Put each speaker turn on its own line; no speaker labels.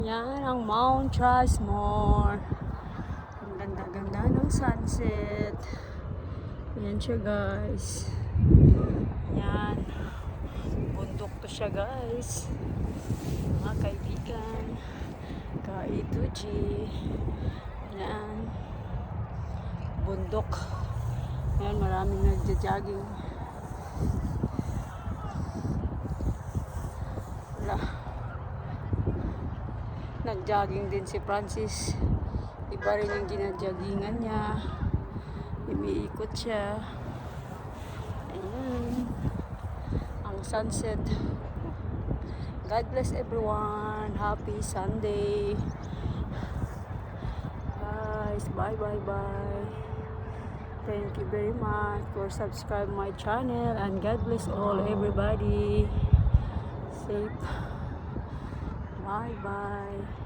Yan ang Mount Rushmore. Ang ganda-ganda ng sunset. Yan siya guys. Yan. Bundok to siya guys. Mga kaibigan. Ka-E2G. Yan. Bundok. Yan, maraming nagja-jogging. Wala. Nag-jogging din si Francis. Iba rin yung ginajoggingan niya. Umiikot siya. Ayan. Ang sunset. God bless everyone. Happy Sunday. Guys, bye bye bye. Thank you very much for subscribe my channel and God bless all everybody. Safe. Bye bye.